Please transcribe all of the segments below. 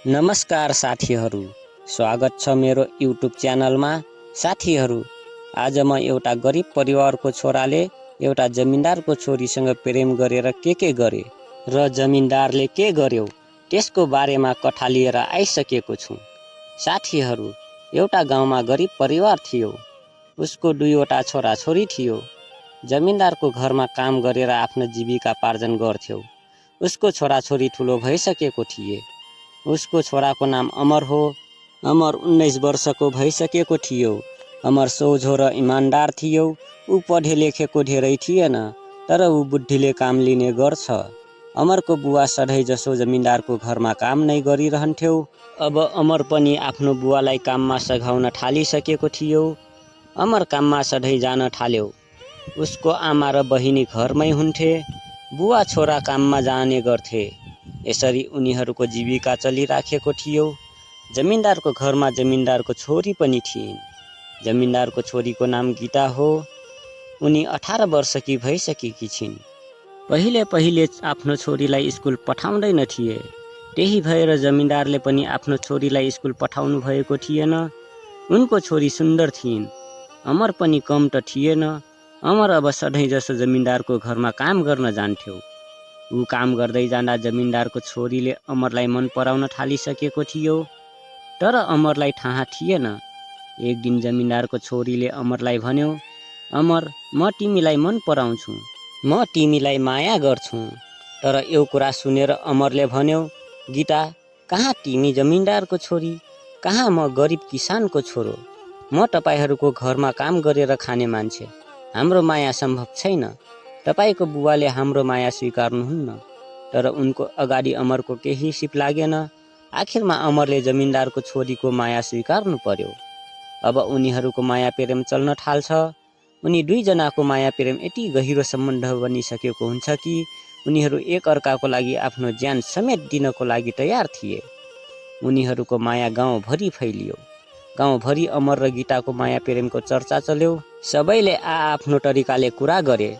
नमस्कार साथीहरू, स्वागत छ मेरो युट्युब च्यानलमा। साथीहरू, आज म एउटा गरिब परिवारको छोराले एउटा जमिनदारको छोरीसँग प्रेम गरेर के गरे र जमिनदारले के गर्यो त्यसको बारेमा कथा लिएर आइसकेको छु। साथीहरू, एउटा गाउँमा गरिब परिवार थियो। उसको 2वटा छोराछोरी थियो। जमिनदारको घरमा काम गरेर आफ्नो जीविका पार्जन गर्थ्यो। उसको छोराछोरी ठुलो भइसकेको थिए। उसको छोराको नाम अमर हो। अमर 19 वर्षको भइसकेको थियो। अमर सोझो र इमान्दार थियो। ऊ पढे लेखेको धेरै थिएन, तर ऊ बुद्धिले काम लिने गर्छ। अमरको बुवा सधैँ जसो जमिनदारको घरमा काम नै गरिरहन्थ्यो। अब अमर पनि आफ्नो बुवालाई काममा सघाउन थालिसकेको थियो। अमर काममा सधैँ जान थाल्यो। उसको आमा र बहिनी घरमै हुन्थे। बुवा छोरा काममा जाने गर्थे। यसरी उनीहरूको जीविका चलिराखेको थियो। जमिनदारको घरमा जमिनदारको छोरी पनि थिइन्। जमिनदारको छोरीको नाम गीता हो। उनी 18 वर्षकी भइसकेकी छिन्। पहिले आफ्नो छोरीलाई स्कुल पठाउँदैन थिए। त्यही भएर जमिनदारले पनि आफ्नो छोरीलाई स्कुल पठाउनु भएको थिएन। उनको छोरी सुन्दर थिइन्। अमर पनि कम त थिएन। अमर अब सधैँ जसो जमिनदारको घरमा काम गर्न जान्थ्यो। ऊ काम गर्दै जाँदा जमिनदारको छोरीले अमरलाई मन पराउन थालिसकेको थियो। तर अमरलाई थाहा थिएन। एक दिन जमिनदारको छोरीले अमरलाई भन्यो, अमर, म तिमीलाई मन पराउँछु, म तिमीलाई माया गर्छु। तर यो कुरा सुनेर अमरले भन्यो, गीता, कहाँ तिमी जमिनदारको छोरी, कहाँ म गरिब किसानको छोरो। म तपाईहरूको घरमा काम गरेर खाने मान्छे। हाम्रो माया सम्भव छैन। तपाईको बुवाले हाम्रो माया स्वीकार्नुहुन्न। तर उनको अगाडि अमरको केही सिप लागेन। आखिरमा अमरले जमिनदारको छोरीको माया स्वीकार्नु पर्यो। अब उनीहरूको माया प्रेम चल्न थाल्छ। उनी दुईजनाको माया प्रेम यति गहिरो सम्बन्ध बनिसकेको हुन्छ कि उनीहरू एक अर्काको लागि आफ्नो ज्यान समेत दिनको लागि तयार थिए। उनीहरूको माया गाउँभरि फैलियो। गाउँभरि अमर र गीताको माया प्रेमको चर्चा चल्यो। सबैले आफ्नो तरिकाले कुरा गरे।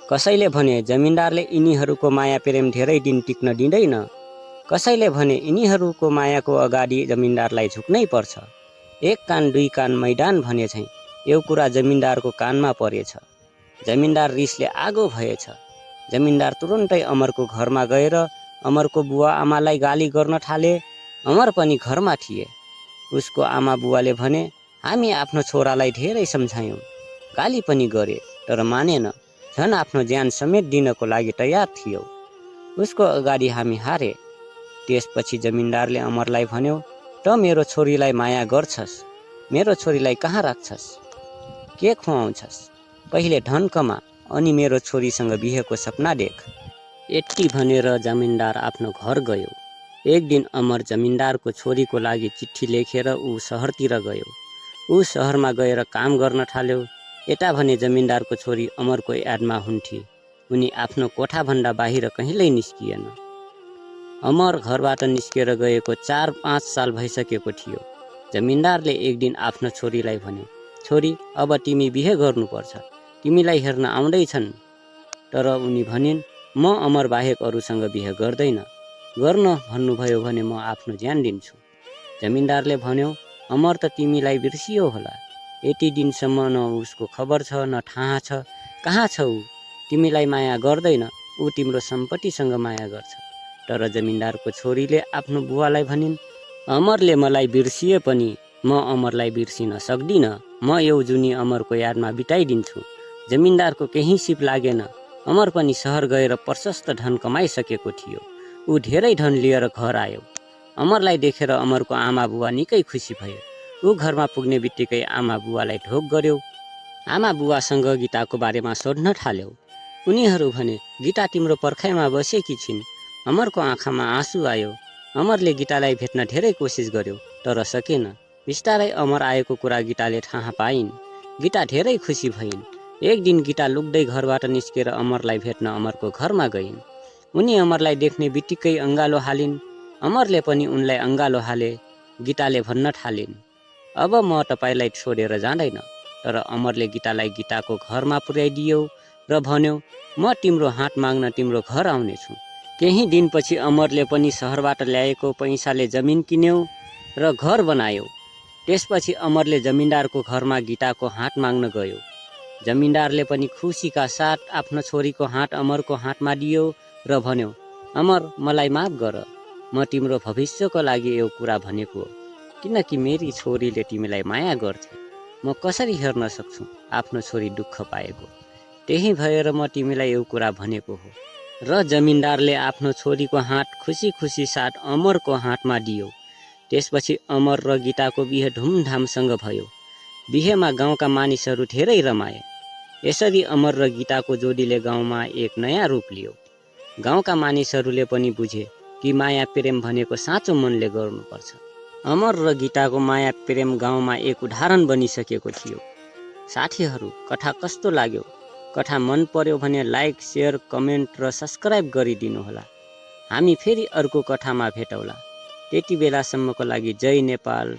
कसैले भने जमिनदारले यिनीहरूको माया प्रेम धेरै दिन टिक्न दिँदैन। कसैले भने यिनीहरूको मायाको अगाडि जमिनदारलाई झुक्नै पर्छ। एक कान दुई कान मैदान भने चाहिँ यो कुरा जमिनदारको कानमा परेछ। जमिनदार रिसले आगो भएछ। जमिनदार तुरुन्तै अमरको घरमा गएर अमरको बुवा आमालाई गाली गर्न थाले। अमर पनि घरमा थिए। उसको आमा बुवाले भने, हामी आफ्नो छोरालाई धेरै सम्झायौँ, गाली पनि गरे, तर मानेन। झन् आफ्नो ज्यान समेत दिनको लागि तयार थियो। उसको अगाडि हामी हारे। त्यसपछि जमिनदारले अमरलाई भन्यो, त मेरो छोरीलाई माया गर्छस्, मेरो छोरीलाई कहाँ राख्छस्, के खुवाउँछस्, पहिले धन कमा, अनि मेरो छोरीसँग बिहेको सपना देख। यति भनेर जमिनदार आफ्नो घर गयो। एक दिन अमर जमिनदारको छोरीको लागि चिठी लेखेर ऊ सहरतिर गयो। ऊ सहरमा गएर काम गर्न थाल्यो। यता भने जमिनदारको छोरी अमरको यादमा हुन्थे। उनी आफ्नो कोठाभन्दा बाहिर कहिल्यै निस्किएन। अमर घरबाट निस्केर गएको 4-5 साल भइसकेको थियो। जमिनदारले एक दिन आफ्नो छोरीलाई भन्यो, छोरी, अब तिमी बिहे गर्नुपर्छ, तिमीलाई हेर्न आउँदैछन्। तर उनी भनिन्, म अमर बाहेक अरूसँग बिहे गर्दैन। गर्न भन्नुभयो भने म आफ्नो ज्यान दिन्छु। जमिनदारले भन्यो, अमर त तिमीलाई बिर्सियो होला। यति दिनसम्म न उसको खबर छ, न थाहा छ कहाँ छ ऊ। तिमीलाई माया गर्दैन, ऊ तिम्रो सम्पत्तिसँग माया गर्छ। तर जमिनदारको छोरीले आफ्नो बुवालाई भनिन्, अमरले मलाई बिर्सिए पनि म अमरलाई बिर्सिन सक्दिनँ। म यो जुनी अमरको यादमा बिताइदिन्छु। जमिनदारको केही सिप लागेन। अमर पनि सहर गएर प्रशस्त धन कमाइसकेको थियो। ऊ धेरै धन लिएर घर आयो। अमरलाई देखेर अमरको आमा बुवा निकै खुसी भयो। ऊ घरमा पुग्ने बित्तिकै आमा बुवालाई ढोक गर्यो। आमा बुवासँग गीताको बारेमा सोध्न थाल्यो। उनीहरू भने, गीता तिम्रो पर्खाइमा बसेकी छिन्। अमरको आँखामा आँसु आयो। अमरले गीतालाई भेट्न धेरै कोसिस गर्यो, तर सकेन। बिस्तारै अमर आएको कुरा गीताले थाहा पाइन्। गीता धेरै खुसी भइन्। एक दिन गीता लुक्दै घरबाट निस्केर अमरलाई भेट्न अमरको घरमा गइन्। उनी अमरलाई देख्ने बित्तिकै अँगालो हालिन्। अमरले पनि उनलाई अँगालो हाले। गीताले भन्न थालिन्, अब म तपाईलाई छोडेर जाँदैन। तर अमरले गीतालाई गीताको घरमा पुर्याइदियो र भन्यो, म तिम्रो हात माग्न तिम्रो घर आउनेछु। केही दिनपछि अमरले पनि सहरबाट ल्याएको पैसाले जमिन किन्यो र घर बनायो। त्यसपछि अमरले जमिनदारको घरमा गीताको हात माग्न गयो। जमिनदारले पनि खुसीका साथ आफ्नो छोरीको हात अमरको हातमा दियो र भन्यो, अमर, मलाई माफ गर, म तिम्रो भविष्यको लागि यो कुरा भनेको हो, किनकि मेरी छोरीले तिमीलाई माया गर्थे। म कसरी हेर्न सक्छु आफ्नो छोरी दुःख पाएको, त्यही भएर म तिमीलाई यो कुरा भनेको हो। र जमिनदारले आफ्नो छोरीको हात खुसी खुसी साथ अमरको हातमा दियो। त्यसपछि अमर र गीताको बिहे धुमधामसँग भयो। बिहेमा गाउँका मानिसहरू धेरै रमाए। यसरी अमर र गीताको जोडीले गाउँमा एक नयाँ रूप लियो। गाउँका मानिसहरूले पनि बुझे कि माया प्रेम भनेको साँचो मनले गर्नुपर्छ। अमर र गीताको माया प्रेम गाउँमा एक उदाहरण बनिसकेको थियो। साथीहरू, कथा कस्तो लाग्यो? कथा मन पर्यो भने लाइक, शेयर, कमेन्ट र सब्सक्राइब गरिदिनुहोला। हामी फेरि अर्को कथामा भेटौँला। त्यति बेलासम्मको लागि जय नेपाल।